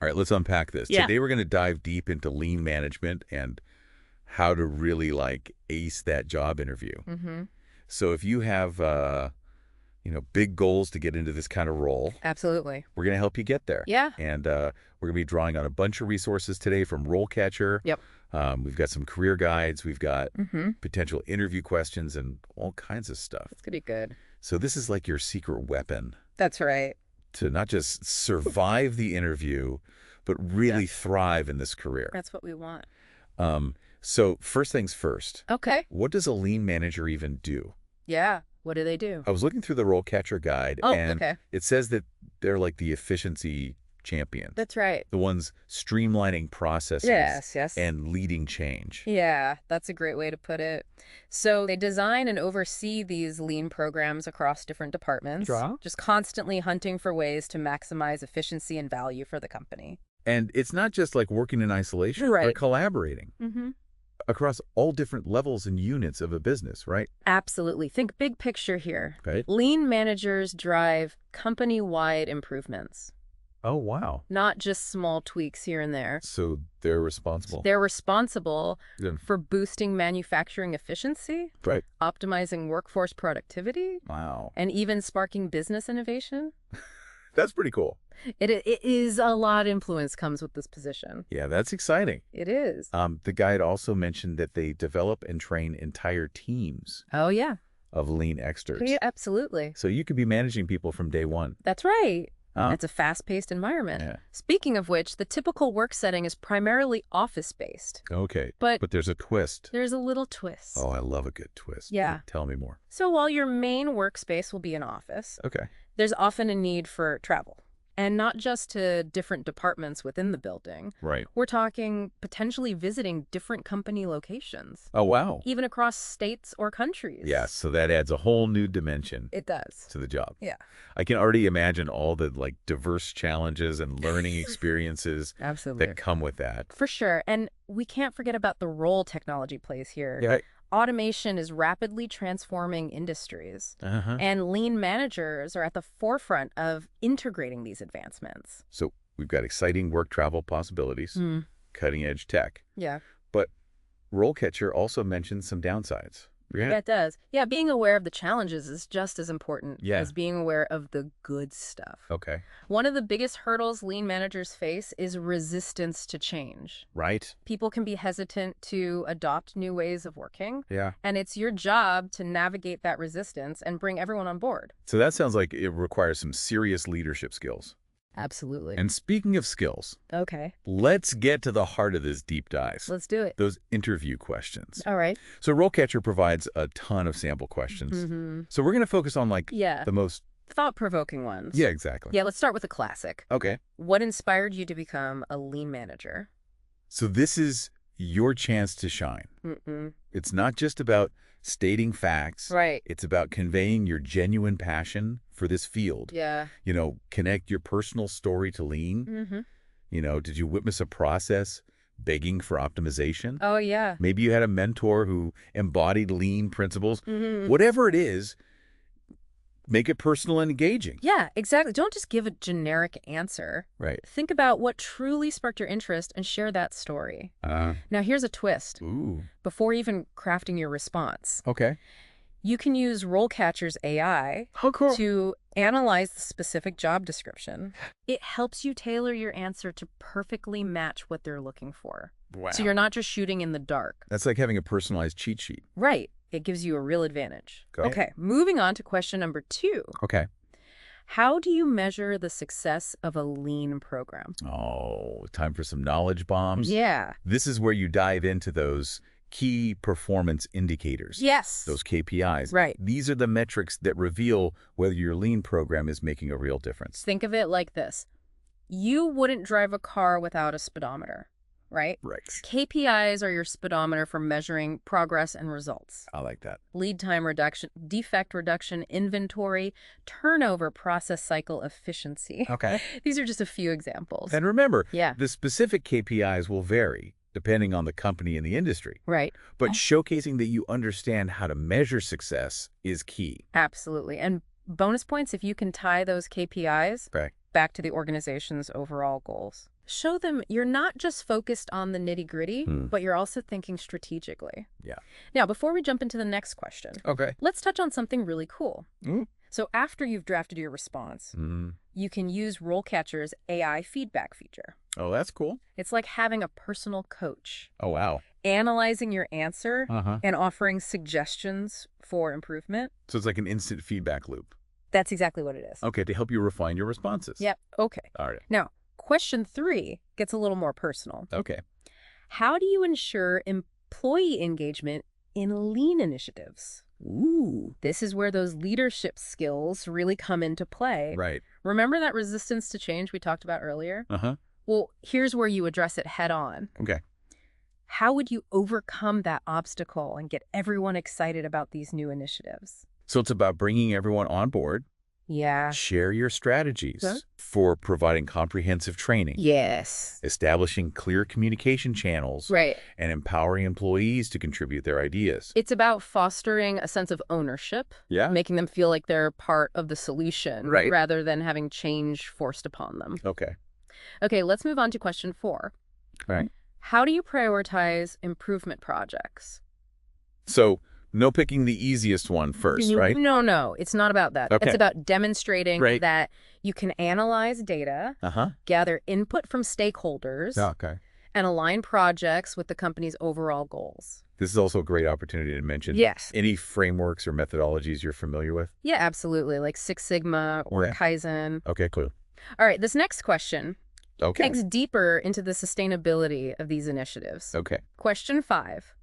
All right, let's unpack this. Yeah. Today we're going to dive deep into lean management and how to really like ace that job interview. Mm-hmm. So if you have big goals to get into this kind of role, Absolutely. we're going to help you get there. Yeah. And we're going to be drawing on a bunch of resources today from RoleCatcher. Yep. We've got some career guides. We've got Mm-hmm. potential interview questions and all kinds of stuff. That's gonna be good. So this is like your secret weapon That's right. to not just survive the interview, but really thrive in this career. That's what we want. So first things first, Okay. what does a lean manager even do? Yeah. What do they do? I was looking through the RoleCatcher guide, Oh, and okay. it says that they're like the efficiency champions, That's right. the ones streamlining processes Yes. and leading change. Yeah, that's a great way to put it. So they design and oversee these lean programs across different departments, just constantly hunting for ways to maximize efficiency and value for the company. And it's not just like working in isolation, Right. but collaborating Mm-hmm. across all different levels and units of a business, right? Absolutely. Think big picture here. Okay. Lean managers drive company-wide improvements, Oh, wow. not just small tweaks here and there. So they're responsible. They're responsible Yeah. for boosting manufacturing efficiency, Right. optimizing workforce productivity, Wow. and even sparking business innovation. That's pretty cool. It is a lot of influence comes with this position. Yeah, that's exciting. It is. The guide also mentioned that they develop and train entire teams Oh, yeah. of lean experts. Yeah, absolutely. So you could be managing people from day one. That's right. Huh? It's a fast-paced environment. Yeah. Speaking of which, the typical work setting is primarily office-based. Okay. But there's a twist. there's a little twist. Oh, I love a good twist. Yeah. Tell me more. So while your main workspace will be an office, Okay. there's often a need for travel. And not just to different departments within the building. Right. We're talking potentially visiting different company locations, Oh, wow. even across states or countries. Yes. So that adds a whole new dimension It does. to the job. Yeah. I can already imagine all the like diverse challenges and learning experiences Absolutely. that come with that. For sure. And we can't forget about the role technology plays here. Yeah. Automation is rapidly transforming industries, Uh-huh. and lean managers are at the forefront of integrating these advancements. So we've got exciting work travel possibilities, cutting edge tech. Yeah. But RoleCatcher also mentions some downsides. Yeah, it does. Yeah, being aware of the challenges is just as important Yeah. as being aware of the good stuff. Okay. One of the biggest hurdles lean managers face is resistance to change. Right. People can be hesitant to adopt new ways of working, Yeah. and it's your job to navigate that resistance and bring everyone on board. So that sounds like it requires some serious leadership skills. Absolutely. And speaking of skills, Okay, let's get to the heart of this deep dive. let's do it. Those interview questions. All right. So RoleCatcher provides a ton of sample questions. Mm-hmm. So we're going to focus on like Yeah, the most... thought-provoking ones. Yeah, exactly. Yeah, let's start with a classic. Okay. What inspired you to become a lean manager? So this is your chance to shine. Mm-mm. It's not just about stating facts. Right. It's about conveying your genuine passion for this field. Yeah. Connect your personal story to lean. Mm-hmm. Did you witness a process begging for optimization? Oh, yeah. Maybe you had a mentor who embodied lean principles. Mm-hmm. Whatever it is, make it personal and engaging. Yeah, exactly. Don't just give a generic answer. Right. Think about what truly sparked your interest and share that story. Now, here's a twist. Ooh. Before even crafting your response, Okay. you can use RoleCatcher's AI How cool. to analyze the specific job description. It helps you tailor your answer to perfectly match what they're looking for. Wow. So you're not just shooting in the dark. That's like having a personalized cheat sheet. Right. It gives you a real advantage. Go ahead. Okay, moving on to question number 2. Okay. How do you measure the success of a lean program? Oh, time for some knowledge bombs. Yeah. This is where you dive into those key performance indicators. Yes. Those KPIs. Right. These are the metrics that reveal whether your lean program is making a real difference. Think of it like this. You wouldn't drive a car without a speedometer, right? Right. KPIs are your speedometer for measuring progress and results. I like that. Lead time reduction, defect reduction, inventory, turnover, process cycle efficiency. Okay. These are just a few examples. And remember, Yeah. the specific KPIs will vary depending on the company and the industry. Right. But showcasing that you understand how to measure success is key. Absolutely. And bonus points if you can tie those KPIs Right. back to the organization's overall goals. Show them you're not just focused on the nitty-gritty, but you're also thinking strategically. Yeah. Now, before we jump into the next question, let's touch on something really cool. So after you've drafted your response, you can use RoleCatcher's AI feedback feature. Oh, that's cool. It's like having a personal coach. Oh, wow. Analyzing your answer and offering suggestions for improvement. So it's like an instant feedback loop. That's exactly what it is. Okay, to help you refine your responses. Yep. Okay. All right. Now, question 3 gets a little more personal. Okay. How do you ensure employee engagement in lean initiatives? Ooh. This is where those leadership skills really come into play. Right. Remember that resistance to change we talked about earlier? Well, here's where you address it head on. Okay. How would you overcome that obstacle and get everyone excited about these new initiatives? So it's about bringing everyone on board. Yeah. Share your strategies for providing comprehensive training. Yes. Establishing clear communication channels. Right. And empowering employees to contribute their ideas. It's about fostering a sense of ownership. Yeah. Making them feel like they're part of the solution. Right. Rather than having change forced upon them. Okay. Okay, let's move on to question 4. All right. How do you prioritize improvement projects? So no picking the easiest one first, right? No. It's not about that. Okay. It's about demonstrating Right. that you can analyze data, gather input from stakeholders, and align projects with the company's overall goals. This is also a great opportunity to mention. Yes. Any frameworks or methodologies you're familiar with? Yeah, absolutely. Like Six Sigma or Kaizen. Okay, cool. All right, this next question digs deeper into the sustainability of these initiatives. Okay. Question 5.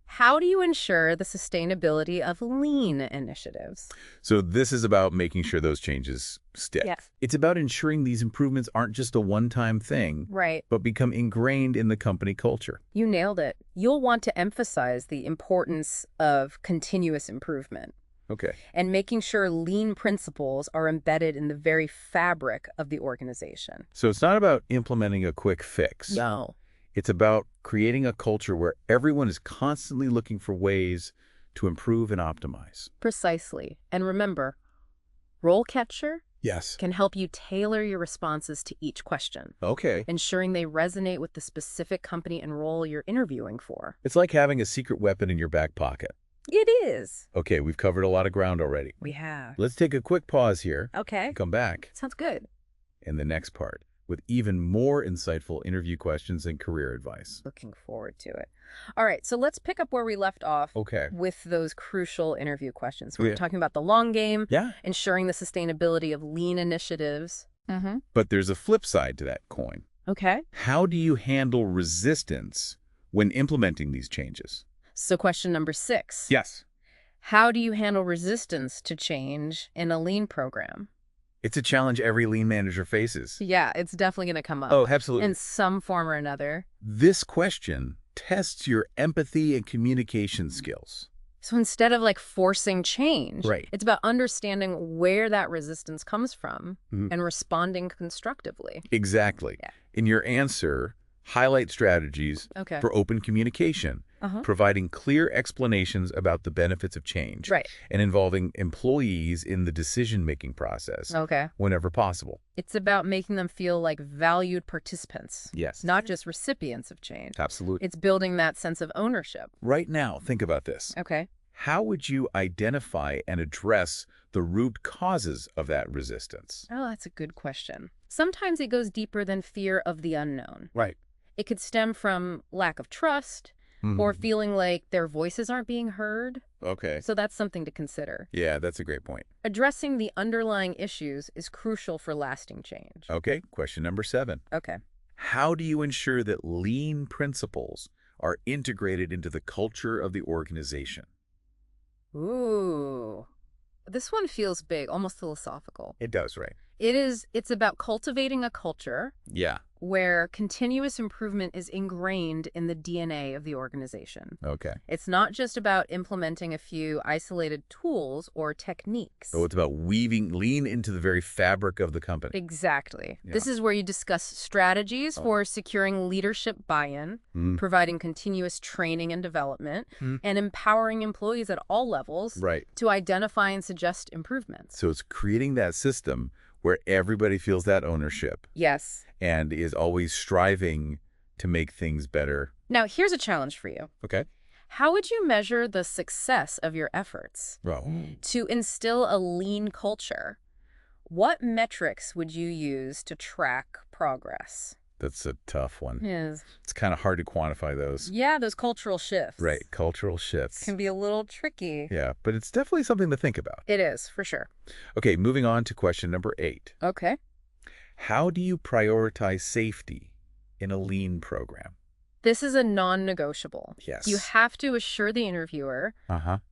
How do you ensure the sustainability of lean initiatives? So this is about making sure those changes stick. Yes. It's about ensuring these improvements aren't just a one-time thing, Right. but become ingrained in the company culture. You nailed it. You'll want to emphasize the importance of continuous improvement. Okay. And making sure lean principles are embedded in the very fabric of the organization. So it's not about implementing a quick fix. No. It's about creating a culture where everyone is constantly looking for ways to improve and optimize. Precisely. And remember, RoleCatcher Yes. can help you tailor your responses to each question, Okay. ensuring they resonate with the specific company and role you're interviewing for. It's like having a secret weapon in your back pocket. It is. Okay, we've covered a lot of ground already. We have. Let's take a quick pause here. Okay. And come back Sounds good. in the next part with even more insightful interview questions and career advice. Looking forward to it. All right, so let's pick up where we left off with those crucial interview questions. We were talking about the long game, ensuring the sustainability of lean initiatives. But there's a flip side to that coin. Okay. How do you handle resistance when implementing these changes? So question number 6. Yes. How do you handle resistance to change in a lean program? It's a challenge every lean manager faces. Yeah, it's definitely going to come up. Oh, absolutely. In some form or another. This question tests your empathy and communication skills. So instead of like forcing change, Right. it's about understanding where that resistance comes from and responding constructively. Exactly. Yeah. In your answer, highlight strategies for open communication, providing clear explanations about the benefits of change, and involving employees in the decision-making process whenever possible. It's about making them feel like valued participants, Yes. not just recipients of change. Absolutely. It's building that sense of ownership. Right now, think about this. Okay. How would you identify and address the root causes of that resistance? Oh, that's a good question. Sometimes it goes deeper than fear of the unknown. Right. It could stem from lack of trust or feeling like their voices aren't being heard. Okay. So that's something to consider. Yeah, that's a great point. Addressing the underlying issues is crucial for lasting change. Okay, question number 7. Okay. How do you ensure that lean principles are integrated into the culture of the organization? Ooh. This one feels big, almost philosophical. It does, right? It's about cultivating a culture Yeah. where continuous improvement is ingrained in the DNA of the organization. Okay. It's not just about implementing a few isolated tools or techniques. So it's about weaving lean into the very fabric of the company. Exactly. Yeah. This is where you discuss strategies for securing leadership buy-in, providing continuous training and development, and empowering employees at all levels Right. to identify and suggest improvements. So it's creating that system where everybody feels that ownership. Yes. And is always striving to make things better. Now, here's a challenge for you. Okay. How would you measure the success of your efforts to instill a lean culture? What metrics would you use to track progress? That's a tough one. Yes. It's kind of hard to quantify those. Yeah, those cultural shifts. Right, cultural shifts. Can be a little tricky. Yeah, but it's definitely something to think about. It is, for sure. Okay, moving on to question number 8. Okay. How do you prioritize safety in a lean program? This is a non-negotiable. Yes. You have to assure the interviewer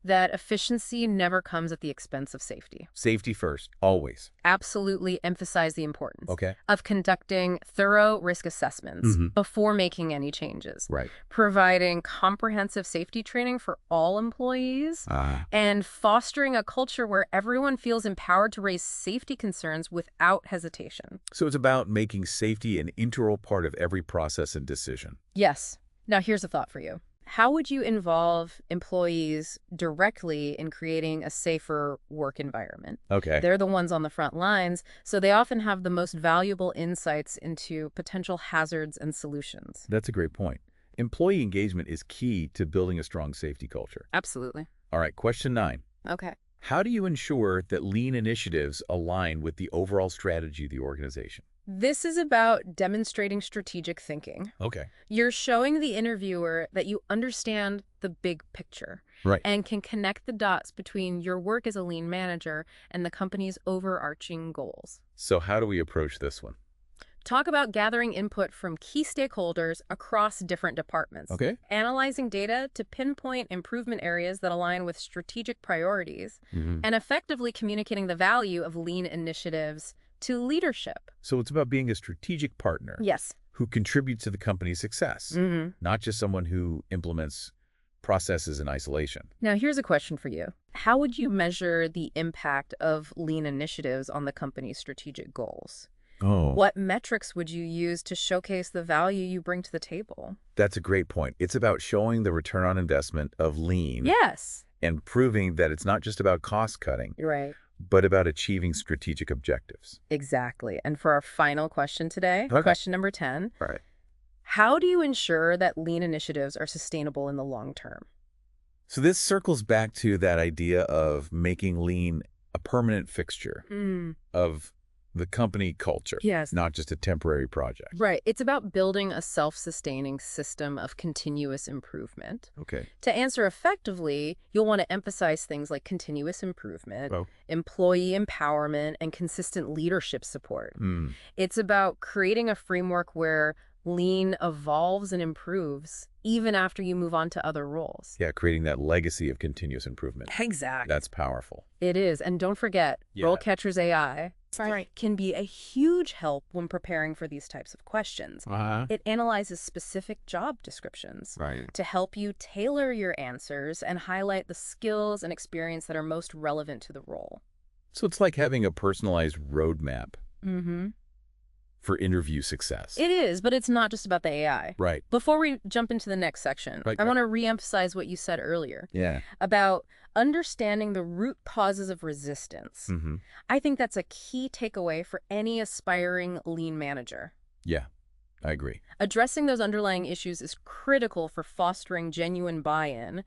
that efficiency never comes at the expense of safety. Safety first, always. Absolutely emphasize the importance of conducting thorough risk assessments before making any changes. Right. Providing comprehensive safety training for all employees and fostering a culture where everyone feels empowered to raise safety concerns without hesitation. So it's about making safety an integral part of every process and decision. Yes. Now, here's a thought for you. How would you involve employees directly in creating a safer work environment? Okay. They're the ones on the front lines, so they often have the most valuable insights into potential hazards and solutions. That's a great point. Employee engagement is key to building a strong safety culture. Absolutely. All right, question 9. Okay. How do you ensure that lean initiatives align with the overall strategy of the organization? This is about demonstrating strategic thinking. Okay. You're showing the interviewer that you understand the big picture and can connect the dots between your work as a lean manager and the company's overarching goals. So how do we approach this one? Talk about gathering input from key stakeholders across different departments. Okay. Analyzing data to pinpoint improvement areas that align with strategic priorities and effectively communicating the value of lean initiatives to leadership. So it's about being a strategic partner. Yes. Who contributes to the company's success, not just someone who implements processes in isolation. Now, here's a question for you. How would you measure the impact of lean initiatives on the company's strategic goals? What metrics would you use to showcase the value you bring to the table? That's a great point. It's about showing the return on investment of lean. Yes. And proving that it's not just about cost cutting. Right. But about achieving strategic objectives. Exactly. And for our final question today, question number 10. Right. How do you ensure that lean initiatives are sustainable in the long term? So this circles back to that idea of making lean a permanent fixture of the company culture, not just a temporary project. Right. It's about building a self-sustaining system of continuous improvement. Okay. To answer effectively, you'll want to emphasize things like continuous improvement, employee empowerment, and consistent leadership support. It's about creating a framework where lean evolves and improves even after you move on to other roles. Yeah, creating that legacy of continuous improvement. Exactly. That's powerful. It is. And don't forget, RoleCatcher's AI can be a huge help when preparing for these types of questions. It analyzes specific job descriptions to help you tailor your answers and highlight the skills and experience that are most relevant to the role. So it's like having a personalized roadmap for interview success. It is, but it's not just about the AI. Right. Before we jump into the next section, I want to reemphasize what you said earlier about understanding the root causes of resistance. I think that's a key takeaway for any aspiring lean manager. Yeah, I agree. Addressing those underlying issues is critical for fostering genuine buy-in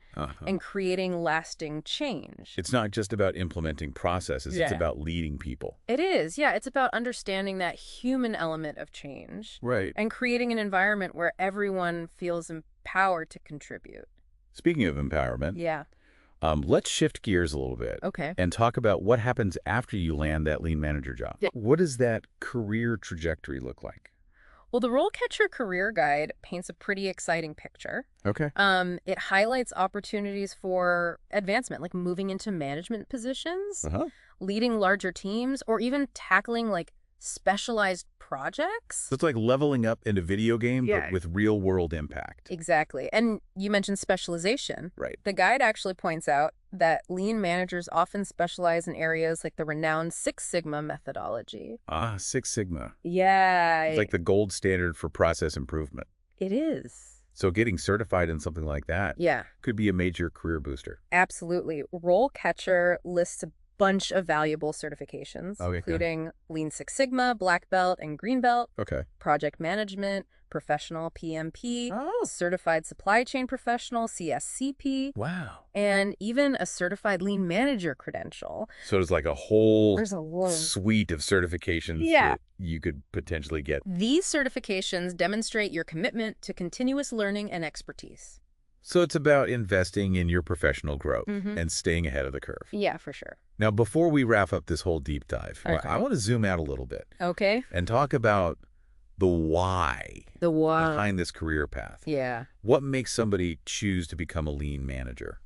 and creating lasting change. It's not just about implementing processes, it's about leading people. It is, yeah. It's about understanding that human element of change. Right. And creating an environment where everyone feels empowered to contribute. Speaking of empowerment, let's shift gears a little bit and talk about what happens after you land that lean manager job. What does that career trajectory look like? Well, the RoleCatcher Career Guide paints a pretty exciting picture. It highlights opportunities for advancement, like moving into management positions, leading larger teams, or even tackling like specialized projects. So it's like leveling up in a video game, but with real-world impact. Exactly. And you mentioned specialization. Right. The guide actually points out that lean managers often specialize in areas like the renowned Six Sigma methodology. Six Sigma. Yeah. It's like the gold standard for process improvement. It is. So getting certified in something like that could be a major career booster. Absolutely. RoleCatcher lists a bunch of valuable certifications, including Lean Six Sigma, Black Belt, and Green Belt, project management, professional PMP, certified supply chain professional, CSCP. Wow. And even a certified lean manager credential. So there's like a whole suite of certifications that you could potentially get. These certifications demonstrate your commitment to continuous learning and expertise. So it's about investing in your professional growth and staying ahead of the curve. Yeah, for sure. Now, before we wrap up this whole deep dive, I want to zoom out a little bit. Okay. And talk about the why. The why. Behind this career path. Yeah. What makes somebody choose to become a lean manager?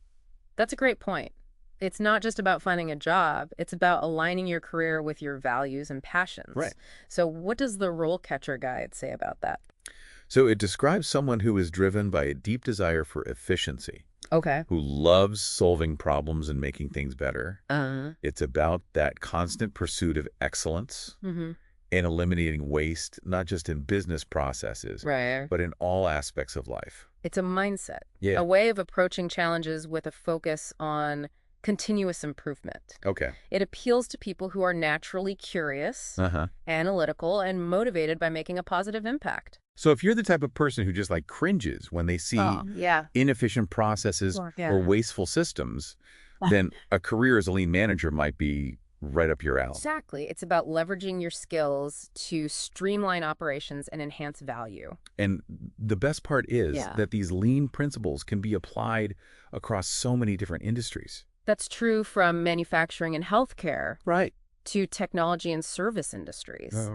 That's a great point. It's not just about finding a job. It's about aligning your career with your values and passions. Right. So what does the RoleCatcher guide say about that? So it describes someone who is driven by a deep desire for efficiency. Okay. Who loves solving problems and making things better. It's about that constant pursuit of excellence and eliminating waste, not just in business processes, but in all aspects of life. It's a mindset, a way of approaching challenges with a focus on continuous improvement. Okay. It appeals to people who are naturally curious, analytical, and motivated by making a positive impact. So if you're the type of person who just like cringes when they see inefficient processes or wasteful systems, then a career as a lean manager might be right up your alley. Exactly. It's about leveraging your skills to streamline operations and enhance value. And the best part is that these lean principles can be applied across so many different industries. That's true from manufacturing and healthcare to technology and service industries.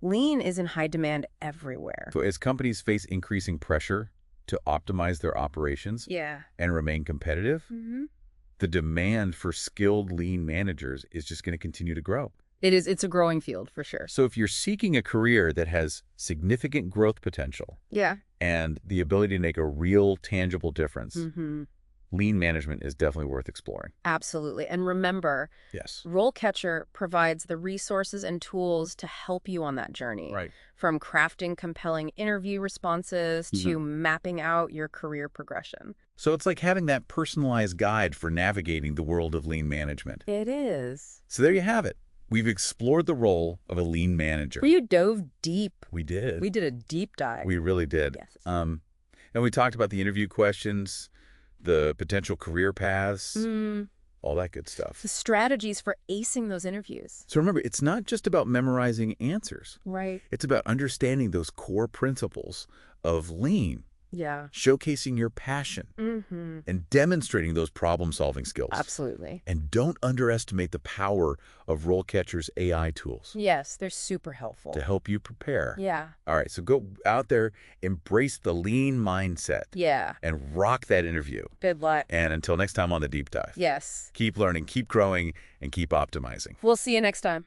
Lean is in high demand everywhere. So as companies face increasing pressure to optimize their operations and remain competitive, the demand for skilled lean managers is just going to continue to grow. It's a growing field for sure. So if you're seeking a career that has significant growth potential and the ability to make a real tangible difference, lean management is definitely worth exploring. Absolutely. And remember, RoleCatcher provides the resources and tools to help you on that journey. From crafting compelling interview responses to mapping out your career progression. So it's like having that personalized guide for navigating the world of lean management. It is. So there you have it. We've explored the role of a lean manager. You dove deep. We did. We did a deep dive. We really did. Yes. And we talked about the interview questions, the potential career paths, all that good stuff. The strategies for acing those interviews. So remember, it's not just about memorizing answers. Right. It's about understanding those core principles of lean. Yeah. Showcasing your passion and demonstrating those problem-solving skills. Absolutely. And don't underestimate the power of RoleCatcher's AI tools. Yes, they're super helpful. To help you prepare. Yeah. All right, so go out there, embrace the lean mindset. Yeah. And rock that interview. Good luck. And until next time on The Deep Dive. Yes. Keep learning, keep growing, and keep optimizing. We'll see you next time.